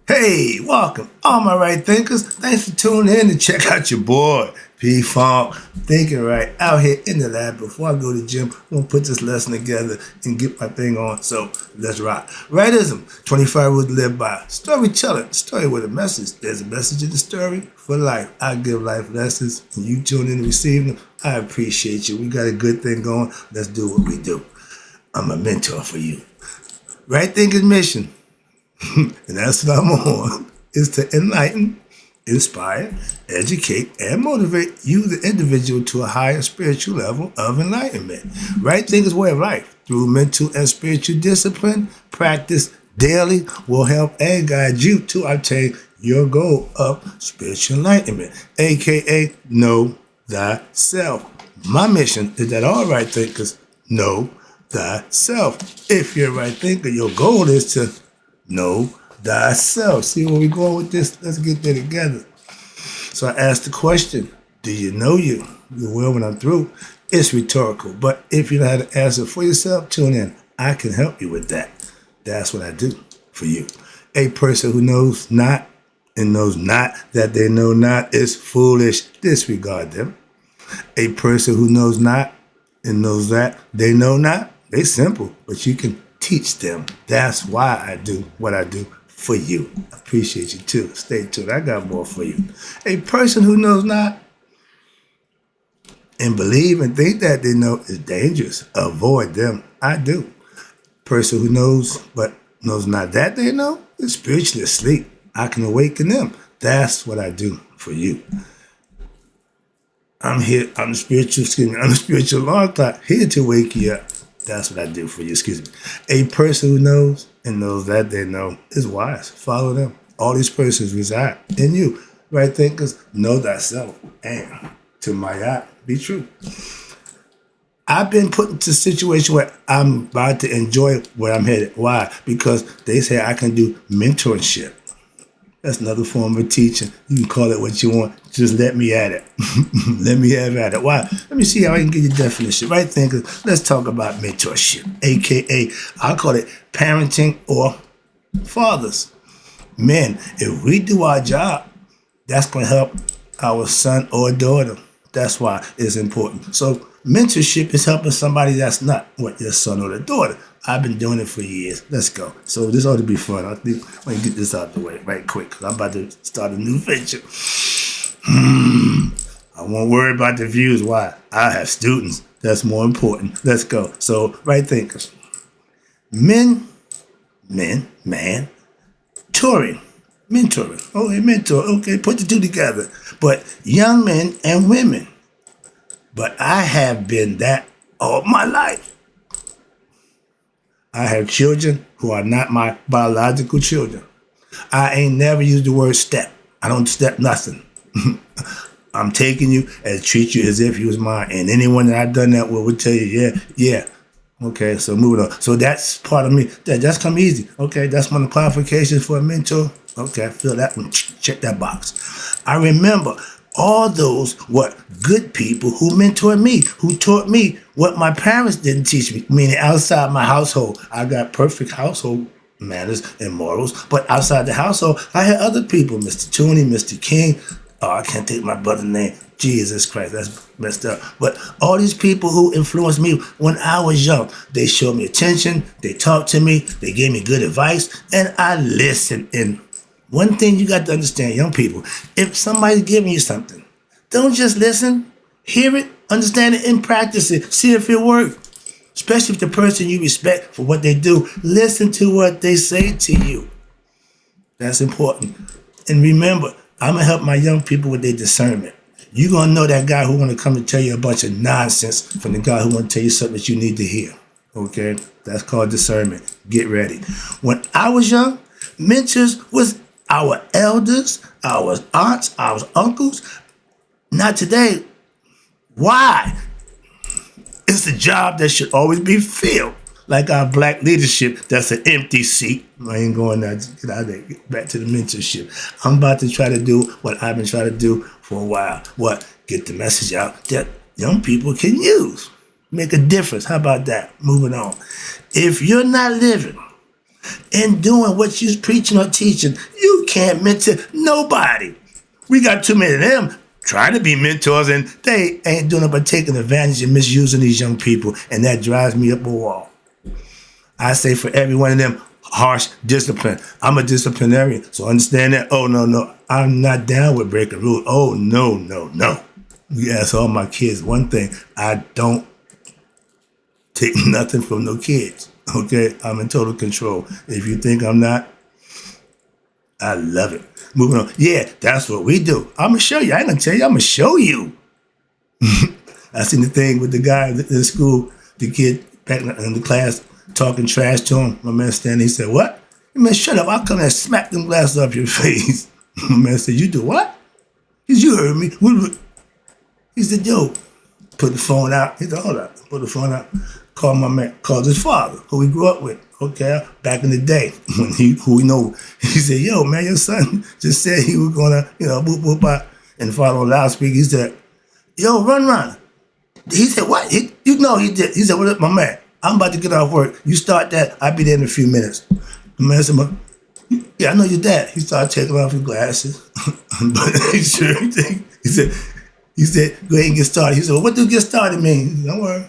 Hey, welcome, all my right thinkers. Thanks for tuning in to check out your boy, P Funk. Thinking right out here in the lab. Before I go to the gym, I'm going to put this lesson together and get my thing on. So let's rock. Rightism, 25 rules to live by. Storytelling, story with a message. There's a message in the story for life. I give life lessons, and you tune in and receive them. I appreciate you. We got a good thing going. Let's do what we do. I'm a mentor for you. Right thinking mission. And that's what I'm on, is to enlighten, inspire, educate, and motivate you, the individual, to a higher spiritual level of enlightenment. Right thinker's way of life, through mental and spiritual discipline, practice daily, will help and guide you to obtain your goal of spiritual enlightenment, aka know thyself. My mission is that all right thinkers know thyself. If you're a right thinker, your goal is to know thyself. See where we're going with this? Let's get there together. So I asked the question, do you know you? You will when I'm through. It's rhetorical, but if you know how to answer for yourself, tune in. I can help you with that. That's what I do for you. A person who knows not and knows not that they know not is foolish. Disregard them. A person who knows not and knows that they know not, they simple, but you can teach them. That's why I do what I do for you. I appreciate you too. Stay tuned. I got more for you. A person who knows not and believe and think that they know is dangerous. Avoid them. I do. Person who knows but knows not that they know is spiritually asleep. I can awaken them. That's what I do for you. I'm here. I'm the spiritual alarm clock here to wake you up. That's what I do for you, excuse me. A person who knows and knows that they know is wise. Follow them. All these persons reside in you. Right thinkers, know thyself. And to my eye, be true. I've been put into a situation where I'm about to enjoy where I'm headed. Why? Because they say I can do mentorship. That's another form of teaching. You can call it what you want. Just let me at it. Let me have at it. Why? Let me see how I can get your definition. Right thinkers, let's talk about mentorship, a.k.a. I'll call it parenting or fathers. Men, if we do our job, that's going to help our son or daughter. That's why it's important. So mentorship is helping somebody that's not your son or the daughter. I've been doing it for years. Let's go. So this ought to be fun. I think I can get this out of the way right quick because I'm about to start a new venture. I won't worry about the views. Why? I have students. That's more important. Let's go. So right thinkers. Man, touring. Mentoring. Okay, mentor. Okay, put the two together. But young men and women. But I have been that all my life. I have children who are not my biological children. I ain't never used the word step. I don't step nothing. I'm taking you and treat you as if you was mine. And anyone that I've done that with would tell you, yeah. Okay, so moving on. So that's part of me. That's come easy. Okay, that's one of the qualifications for a mentor. Okay, I feel that one. Check that box. I remember all those good people who mentored me, who taught me what my parents didn't teach me, meaning outside my household. I got perfect household manners and morals, but outside the household, I had other people, Mr. Tooney, Mr. King. Oh, I can't think my brother's name. Jesus Christ, that's messed up. But all these people who influenced me when I was young, they showed me attention, they talked to me, they gave me good advice, and I listened. And one thing you got to understand, young people, if somebody's giving you something, don't just listen, hear it, understand it, and practice it. See if it works. Especially if the person you respect for what they do, listen to what they say to you. That's important. And remember, I'm going to help my young people with their discernment. You're going to know that guy who want to come and tell you a bunch of nonsense from the guy who want to tell you something that you need to hear. Okay? That's called discernment. Get ready. When I was young, mentors was our elders, our aunts, our uncles. Not today. Why? It's a job that should always be filled. Like our black leadership, that's an empty seat. I ain't going there. Get out of there. Get back to the mentorship. I'm about to try to do what I've been trying to do for a while. What? Get the message out that young people can use. Make a difference. How about that? Moving on. If you're not living In doing what you're preaching or teaching, you can't mentor nobody. We got too many of them trying to be mentors, and they ain't doing it but taking advantage and misusing these young people, and that drives me up a wall. I say for every one of them, harsh discipline. I'm a disciplinarian, so understand that. Oh, no, I'm not down with breaking rules. Oh, no. You ask all my kids one thing, I don't take nothing from no kids, okay? I'm in total control. If you think I'm not, I love it. Moving on. Yeah, that's what we do. I'm going to show you. I ain't going to tell you. I'm going to show you. I seen the thing with the guy in school, the kid back in the class, talking trash to him. My man standing, he said, what? Man, shut up. I'll come and smack them glasses up your face. My man said, you do what? He said, you heard me. He said, yo, put the phone out. He said, hold up. Put the phone out. Called my man, called his father, who he grew up with. Okay, back in the day, when who we know, he said, yo, man, your son just said he was gonna, whoop, whoop, out. And the father on loudspeaker, he said, yo, run. He said, what? He did. He said, what up, my man? I'm about to get off work. You start that, I'll be there in a few minutes. The man said, yeah, I know your dad. He started taking off his glasses. But he said, go ahead and get started. He said, well, what do get started mean? He said, don't worry.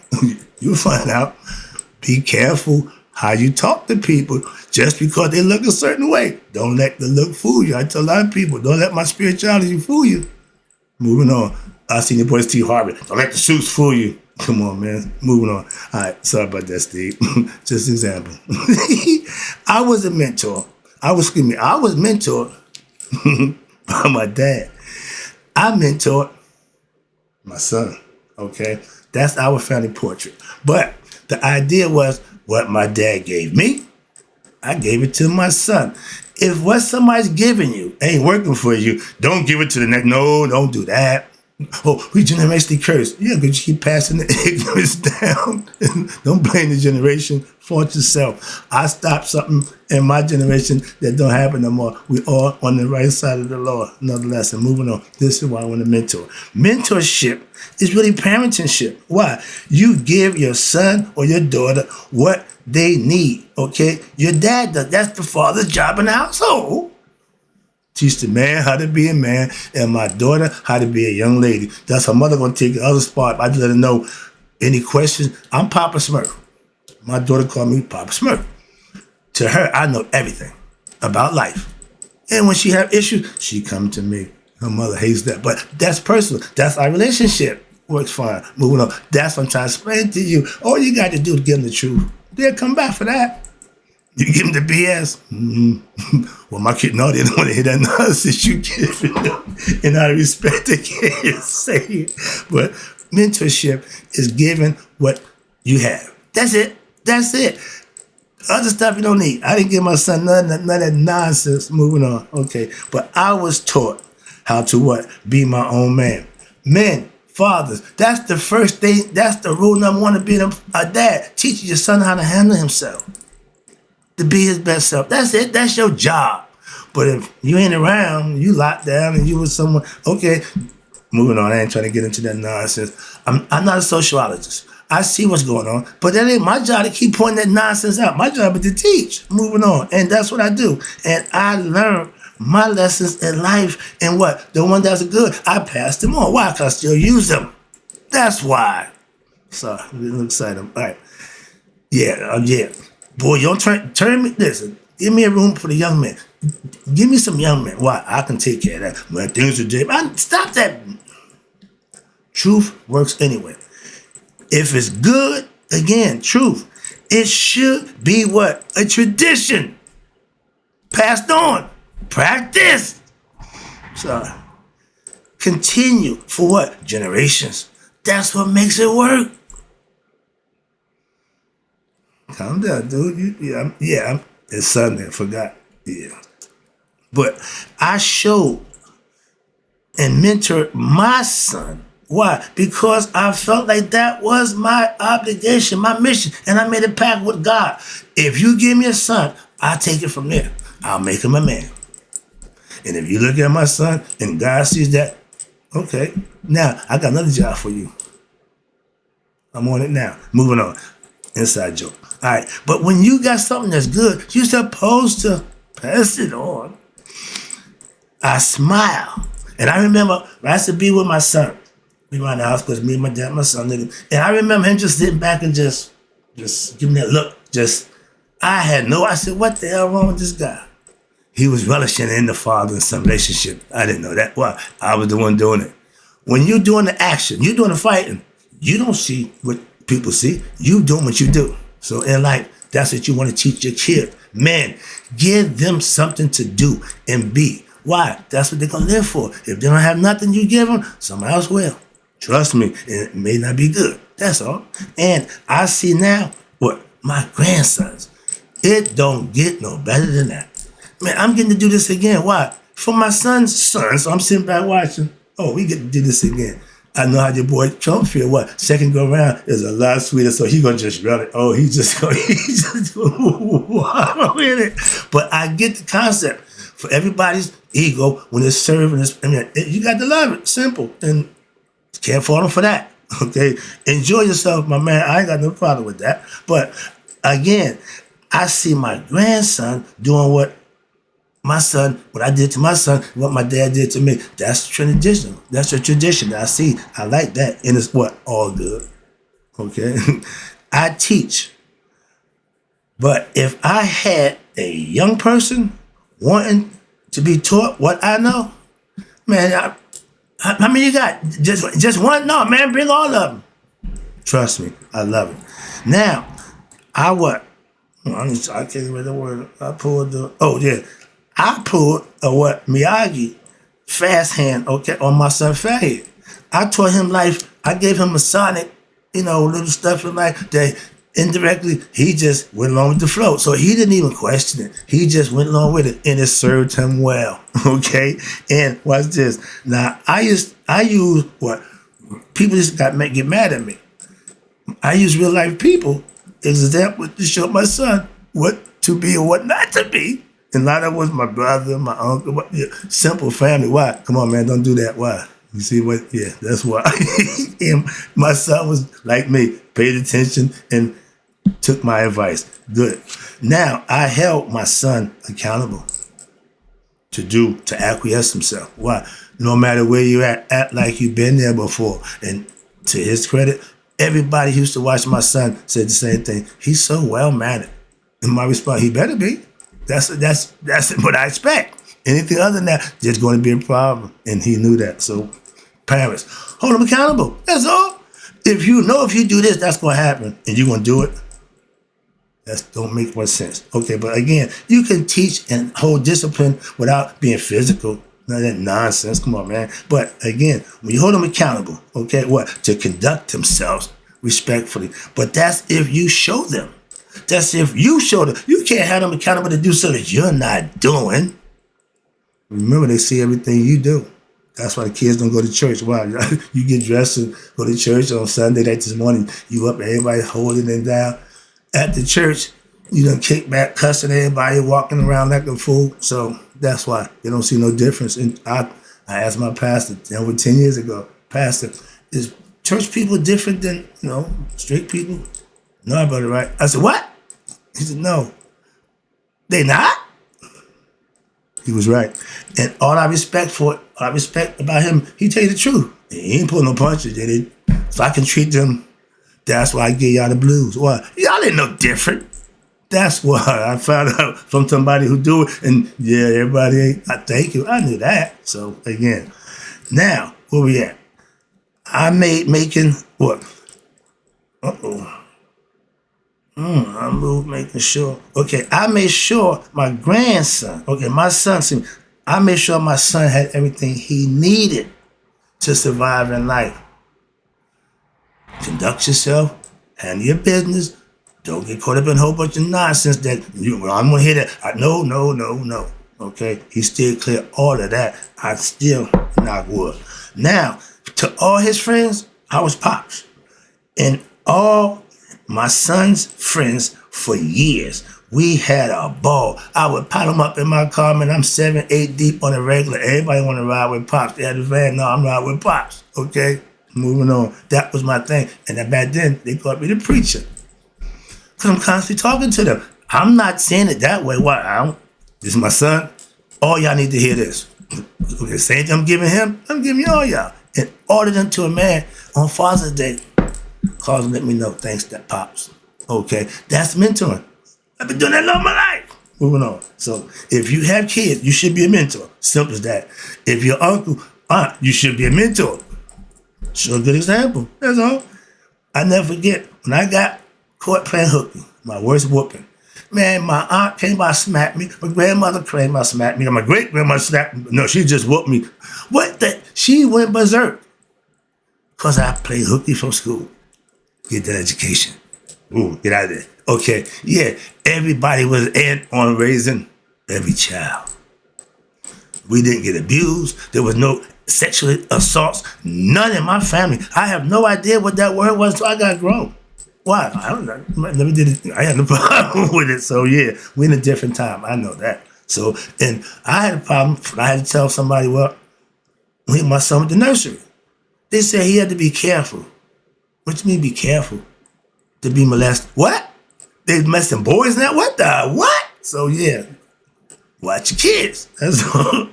You'll find out. Be careful how you talk to people just because they look a certain way. Don't let the look fool you. I tell a lot of people, don't let my spirituality fool you. Moving on. I seen the boys T. Harvey. Don't let the suits fool you. Come on, man. Moving on. All right. Sorry about that, Steve. Just an example. I was a mentor. I was mentored by my dad. I mentored my son. Okay. That's our family portrait. But the idea was what my dad gave me, I gave it to my son. If what somebody's giving you ain't working for you, don't give it to the next. No, don't do that. Oh, we generationally cursed. Yeah, because you keep passing the ignorance down. Don't blame the generation. Fault yourself. I stopped something in my generation that don't happen no more. We all on the right side of the law. Another lesson. Moving on. This is why I want to mentor. Mentorship is really parentingship. Why? You give your son or your daughter what they need. Okay? Your dad does. That's the father's job in the household. Teach the man how to be a man, and my daughter how to be a young lady. That's her mother gonna take the other spot. I just let her know any questions. I'm Papa Smurf. My daughter called me Papa Smurf. To her, I know everything about life. And when she have issues, she come to me. Her mother hates that, but that's personal. That's our relationship. Works fine. Moving on. That's what I'm trying to explain to you. All you got to do is give them the truth. They'll come back for that. You give them the BS. Mm-hmm. Well, my kid, no, they don't want to hear that nonsense you give them. And out of respect, they can't say it. But mentorship is giving what you have. That's it. Other stuff you don't need. I didn't give my son none of that nonsense. Moving on. Okay. But I was taught how to what? Be my own man. Men, fathers, that's the first thing. That's the rule number one of being a dad. Teaching your son how to handle himself. To be his best self. That's it. That's your job. But if you ain't around, you locked down and you with someone, okay, moving on. I ain't trying to get into that nonsense. I'm not a sociologist. I see what's going on, but that ain't my job to keep pointing that nonsense out. My job is to teach. Moving on. And that's what I do. And I learned my lessons in life, and what? The one that's good, I passed them on. Why? Because I still use them. That's why. Sorry, I'm getting excited. All right. Yeah. Boy, you don't turn me, listen, give me a room for the young men. Give me some young men. Why? I can take care of that. When things are different, stop that. Truth works anyway. If it's good, again, truth. It should be what? A tradition. Passed on. Practice. So, continue for what? Generations. That's what makes it work. Calm down, dude. It's Sunday. I forgot. Yeah. But I showed and mentored my son. Why? Because I felt like that was my obligation, my mission. And I made a pact with God. If you give me a son, I'll take it from there. I'll make him a man. And if you look at my son and God sees that, okay, now I got another job for you. I'm on it now. Moving on. Inside joke. All right. But when you got something that's good, you're supposed to pass it on. I smile. And I remember I used to be with my son. Be around the house because me and my dad, my son, and I remember him just sitting back and just giving that look. I said, what the hell wrong with this guy? He was relishing in the father in some relationship. I didn't know that. Well, I was the one doing it. When you're doing the action, you're doing the fighting, you don't see what people see. You doing what you do. So in life, that's what you want to teach your kid. Man, give them something to do and be. Why? That's what they're going to live for. If they don't have nothing you give them, somebody else will. Trust me, it may not be good. That's all. And I see now what my grandsons, it don't get no better than that. Man, I'm getting to do this again. Why? For my son's son. So I'm sitting back watching. Oh, we get to do this again. I know how your boy Trump feel. What? Second go round is a lot sweeter. So he gonna just run it. Oh, he just with it. But I get the concept. For everybody's ego, when it's serving, you got to love it. Simple. And can't fault them for that. Okay? Enjoy yourself, my man. I ain't got no problem with that. But again, I see my grandson doing what I did to my son, what my dad did to me. That's traditional. That's a tradition that I see. I like that. And it's what? All good. Okay? I teach. But if I had a young person wanting to be taught what I know, man, how many you got? Just one? No, man, bring all of them. Trust me, I love it. Now, I can't remember the word. I pulled a Miyagi fast hand, okay, on my son Fathead. I taught him life. I gave him a sonic, little stuff in life that indirectly he just went along with the flow. So he didn't even question it. He just went along with it, and it served him well. Okay? And watch this. Now I use what people just get mad at me. I use real life people as example to show my son what to be and what not to be. And a lot of it was my brother, my uncle, simple family. Why? Come on, man, don't do that. Why? You see what? Yeah, that's why. And my son was like me, paid attention and took my advice. Good. Now, I held my son accountable to acquiesce himself. Why? No matter where you're at, act like you've been there before. And to his credit, everybody who used to watch my son said the same thing. He's so well-mannered. And my response, he better be. That's what I expect. Anything other than that, there's going to be a problem. And he knew that. So, parents, hold him accountable. That's all. If you do this, that's going to happen. And you're going to do it. That don't make much sense. Okay, but again, you can teach and hold discipline without being physical. None of that nonsense. Come on, man. But again, when you hold them accountable, okay, what? To conduct themselves respectfully. But that's if you show them. That's if you show them. You can't have them accountable to do something that you're not doing. Remember, they see everything you do. That's why the kids don't go to church. Wow, you get dressed and go to church on Sunday like this morning. You up, everybody holding them down. At the church, you done kick back, cussing everybody, walking around like a fool. So that's why they don't see no difference. And I asked my pastor over 10 years ago, Pastor, is church people different than, straight people? No, I got it right. I said, what? He said, no. They not? He was right. And all I respect about him, he tell you the truth. He ain't pulling no punches, did he? So I can treat them. That's why I give y'all the blues. Why? Y'all ain't no different. That's why I found out from somebody who do it. And yeah, everybody ain't. I thank you. I knew that. So again, now where we at? Making what? I'm making sure. Okay, I made sure my grandson. Okay, my son. See, I made sure my son had everything he needed to survive in life. Conduct yourself, handle your business. Don't get caught up in a whole bunch of nonsense that I'm gonna hear that. No. Okay, he still clear all of that. I still knock wood. Now, to all his friends, I was pops, and all my son's friends for years. We had a ball. I would pile them up in my car, man. I'm 7, 8 deep on a regular. Everybody want to ride with pops. They had a van. No, I'm riding with pops. Okay. Moving on. That was my thing. And then back then, they called me the preacher. Because I'm constantly talking to them. I'm not saying it that way. Why? This is my son. All y'all need to hear this. The same thing I'm giving him, I'm giving all y'all. And ordered them to a man on Father's Day. Calls and let me know. Thanks, that pops. Okay, that's mentoring. I've been doing that all my life. Moving on. So if you have kids, you should be a mentor. Simple as that. If your uncle, aunt, you should be a mentor. Show a good example. That's all. I never forget when I got caught playing hooky, my worst whooping. Man, my aunt came by, smacked me. My grandmother came by, smacked me. My great grandmother slapped me. No, she just whooped me. What the? She went berserk. Because I played hooky from school. Get that education. Ooh, get out of there. Okay, yeah, everybody was in on raising every child. We didn't get abused. There was no sexual assaults. None in my family. I have no idea what that word was until I got grown. Why? I don't know. Never did it. I had no problem with it. So yeah, we're in a different time. I know that. So, and I had a problem. I had to tell somebody, well, when my son went to nursery, they said he had to be careful. What do you mean be careful? To be molested? What? They molesting boys now? What the? What? So yeah, watch your kids. That's all.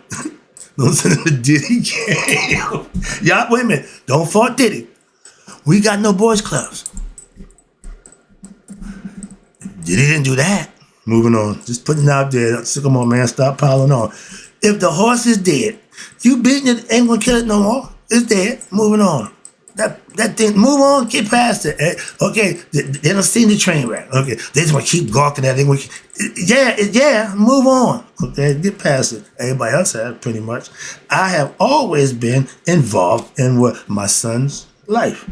Don't send them to Diddy game. Y'all, wait a minute. Don't fault Diddy. We got no boys clubs. Diddy didn't do that. Moving on. Just putting it out there. Come on, man. Stop piling on. If the horse is dead, you beating it ain't gonna kill it no more. It's dead. Moving on. That thing, move on, get past it. Okay, they don't see the train wreck. Okay, they just want to keep gawking at it. Yeah, move on. Okay, get past it. Everybody else has, pretty much. I have always been involved in what my son's life.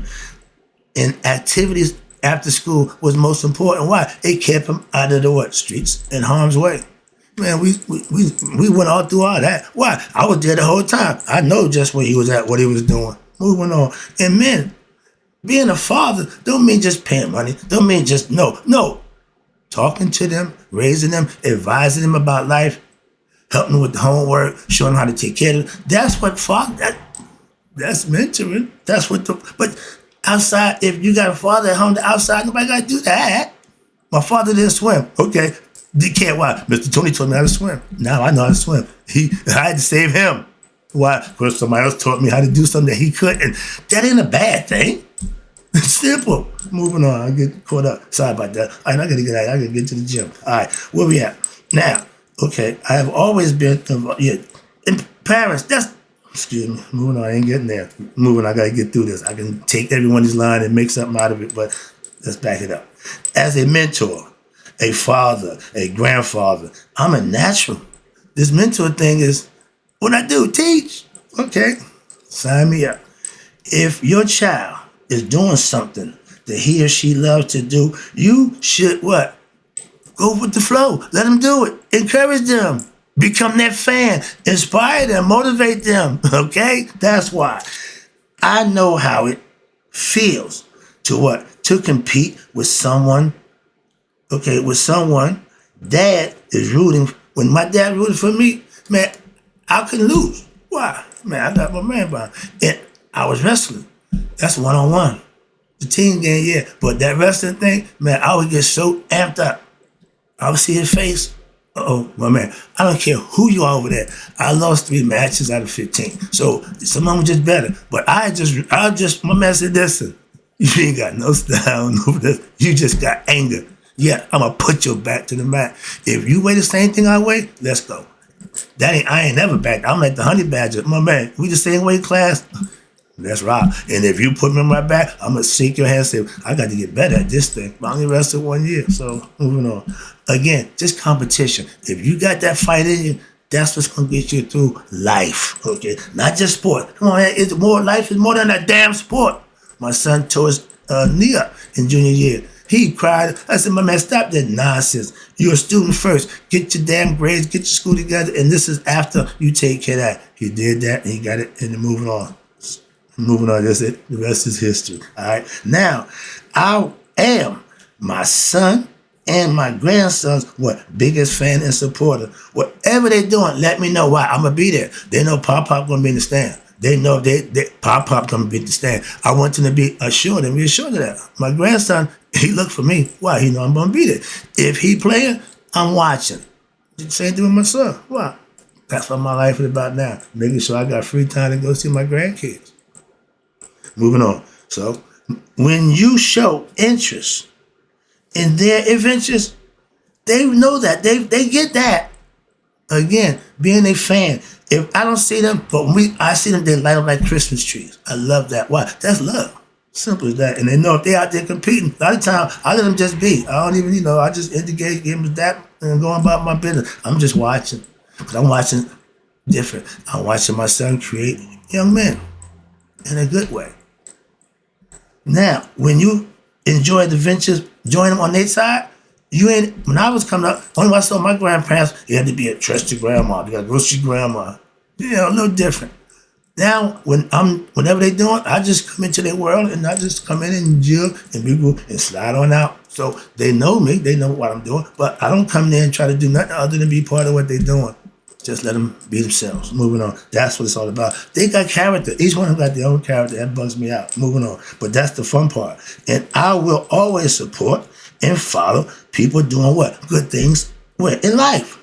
And activities after school was most important. Why? It kept him out of the what? Streets and harm's way. Man, we went all through all that. Why? I was there the whole time. I know just where he was at, what he was doing. Moving on. And men, being a father don't mean just paying money. Don't mean just, no. Talking to them, raising them, advising them about life, helping them with the homework, showing them how to take care of them. That's what that's mentoring. That's what but outside, if you got a father at home, outside, nobody got to do that. My father didn't swim. Okay. You can't, why? Mr. Tony told me how to swim. Now I know how to swim. I had to save him. Why? Because somebody else taught me how to do something that he couldn't. That ain't a bad thing. It's simple. Moving on. I get caught up. Sorry about that. All right, I got to get out. I got to get to the gym. All right, where we at? Now, okay, I have always been involved. Yeah. And parents, excuse me, moving on. I ain't getting there. Moving, I got to get through this. I can take everyone's line and make something out of it, but let's back it up. As a mentor, a father, a grandfather, I'm a natural. This mentor thing is, what I do, teach. Okay, sign me up. If your child is doing something that he or she loves to do, you should what? Go with the flow. Let them do it. Encourage them. Become their fan. Inspire them. Motivate them. Okay? That's why. I know how it feels to what? To compete with someone. Okay, with someone. Dad is rooting. When my dad rooted for me, man, I couldn't lose. Why? Man, I got my man behind. And I was wrestling. That's one-on-one. The team game, yeah. But that wrestling thing, man, I would get so amped up. I would see his face. Uh-oh, my man. I don't care who you are over there. I lost 3 matches out of 15. So some of them were just better. But my man said, listen, you ain't got no style, no this. You just got anger. Yeah, I'm going to put your back to the mat. If you weigh the same thing I weigh, let's go. I ain't never backed. I'm like the honey badger. My man, we the same weight class. That's right. And if you put me on my back, I'm going to shake your hand and say, I got to get better at this thing. I only wrestled 1 year. So moving on. Again, just competition. If you got that fight in you, that's what's going to get you through life. Okay? Not just sport. Come on, man. Life is more than a damn sport. My son tore his knee up in junior year. He cried. I said, my man, stop that nonsense. You're a student first. Get your damn grades, get your school together, and this is after you take care of that. He did that, and he got it, and then moving on. Moving on, that's it. The rest is history. All right? Now, I am my son and my grandson's biggest fan and supporter. Whatever they're doing, let me know why. I'm going to be there. They know Pop going to be in the stand. They know Pop going to be in the stand. I want them to be assured and reassured of that. My grandson He look for me. Why? He know I'm gonna be there. If he playing, I'm watching. Same thing with my son. Why? That's what my life is about now. Making sure I got free time to go see my grandkids. Moving on. So when you show interest in their adventures, they know that. They get that. Again, being a fan. If I don't see them, but when I see them, they light up like Christmas trees. I love that. Why? That's love. Simple as that. And they know if they're out there competing, a lot of times I let them just be. I don't even, I just indicate, give them that, and go about my business. I'm just watching. Because I'm watching different. I'm watching my son create young men in a good way. Now, when you enjoy the ventures, join them on their side, when I was coming up, only when I saw my grandparents, you had to be a trusted grandma. You got to go see grandma. No different. Now, whenever they doing, I just come into their world and I just come in and chill and people and slide on out. So they know me, they know what I'm doing, but I don't come there and try to do nothing other than be part of what they're doing. Just let them be themselves. Moving on. That's what it's all about. They got character. Each one of them got their own character. That bugs me out. Moving on. But that's the fun part. And I will always support and follow people doing what? Good things in life.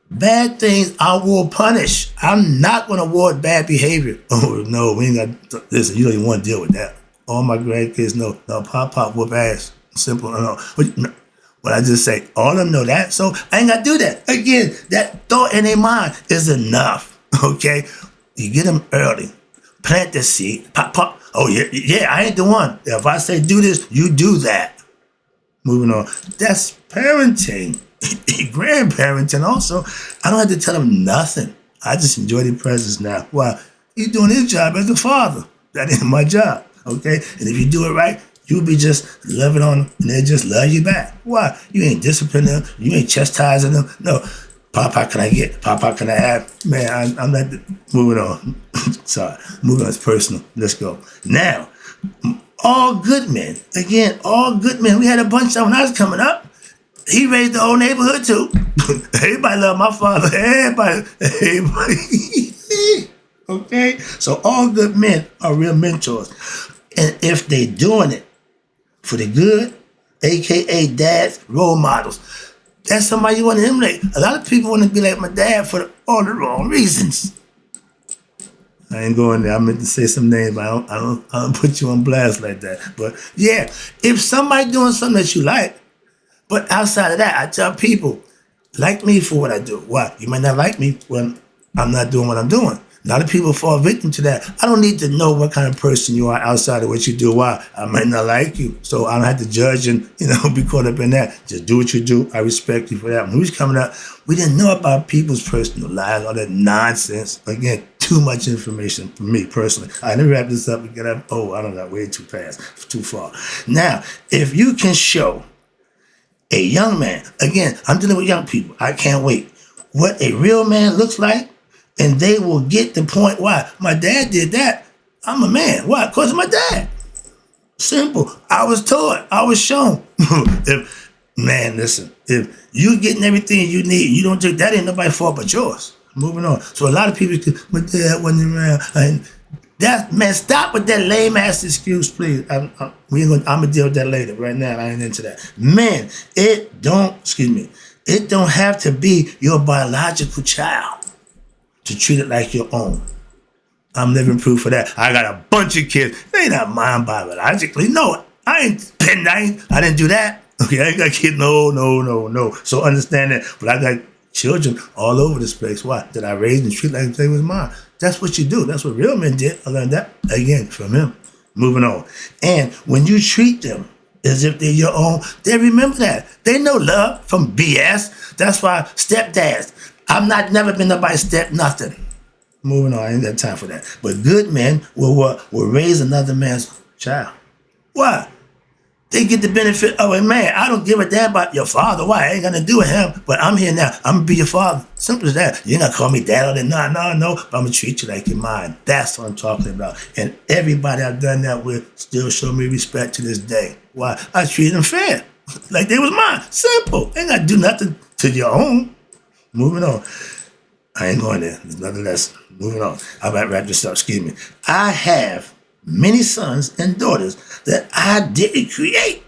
Bad things I will punish. I'm not going to award bad behavior. Oh, no, we ain't got, listen, you don't even want to deal with that. All my grandkids know, no, pop, whoop ass. Simple, no. What I just say, all of them know that, so I ain't got to do that. Again, that thought in their mind is enough, okay? You get them early. Plant the seed. Pop. Oh, yeah, I ain't the one. If I say do this, you do that. Moving on. That's parenting. Grandparenting also. I don't have to tell them nothing. I just enjoy their presence now. Why? He's doing his job as a father. That ain't my job, okay? And if you do it right, you'll be just loving on them, and they'll just love you back. Why? You ain't disciplining them. You ain't chastising them. No. Papa, can I get? Papa, can I have? Man, I'm not moving on. Sorry. Moving on. It's personal. Let's go. Now, all good men. Again, all good men. We had a bunch of them when I was coming up. He raised the whole neighborhood too. Everybody loved my father. Everybody. Okay? So all good men are real mentors. And if they doing it for the good, AKA dads, role models, that's somebody you want to emulate. A lot of people want to be like my dad for all the wrong reasons. I ain't going there. I meant to say some names, but I don't put you on blast like that. But yeah, if somebody doing something that you like, but outside of that, I tell people, like me for what I do. Why? You might not like me when I'm not doing what I'm doing. A lot of people fall victim to that. I don't need to know what kind of person you are outside of what you do. Why? I might not like you. So I don't have to judge and, be caught up in that. Just do what you do. I respect you for that. When we was coming up, we didn't know about people's personal lives, all that nonsense. Again, too much information for me personally. Let me wrap this up and get up. Oh, I don't know, way too fast, too far. Now, if you can show a young man, again, I'm dealing with young people. I can't wait. What a real man looks like, and they will get the point. Why? My dad did that. I'm a man. Why? Because of my dad. Simple. I was taught. I was shown. Listen, if you getting everything you need, you don't take that, ain't nobody's fault but yours. Moving on. So a lot of people, my dad wasn't around. Stop with that lame ass excuse, please. I'm gonna deal with that later. Right now, I ain't into that. Man, it don't have to be your biological child to treat it like your own. I'm living proof of that. I got a bunch of kids. They not mine biologically. No, I didn't do that. Okay, I ain't got kids. No. So understand that. But I got children all over this place. Why? Did I raise and treat like they was mine? That's what you do. That's what real men did. I learned that, again, from him. Moving on. And when you treat them as if they're your own, they remember that. They know love from BS. That's why stepdads, never been nobody's step nothing. Moving on. I ain't got time for that. But good men will raise another man's child. Why? They get the benefit of it. Man, I don't give a damn about your father. Why? I ain't got to do with him. But I'm here now. I'm going to be your father. Simple as that. You're not going to call me dad all that. No. But I'm going to treat you like you're mine. That's what I'm talking about. And everybody I've done that with still show me respect to this day. Why? I treat them fair. Like they was mine. Simple. Ain't got to do nothing to your own. Moving on. I ain't going there. There's nothing less. Moving on. I might wrap this up. Excuse me. I have many sons and daughters that I didn't create.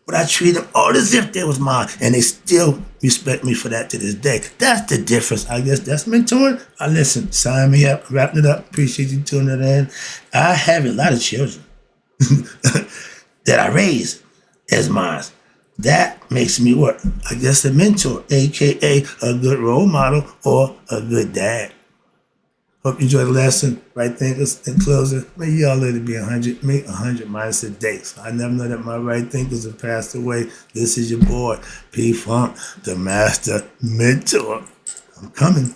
But I treat them all as if they was mine, and they still respect me for that to this day. That's the difference. I guess that's mentoring. Listen, sign me up, wrapping it up. Appreciate you tuning in. I have a lot of children that I raise as mine. That makes me what? I guess a mentor, aka a good role model or a good dad. Hope you enjoyed the lesson. Right thinkers in closing. May y'all live to be 100, make 100 minus a day. So I never know that my right thinkers have passed away. This is your boy, P Funk, the master mentor. I'm coming.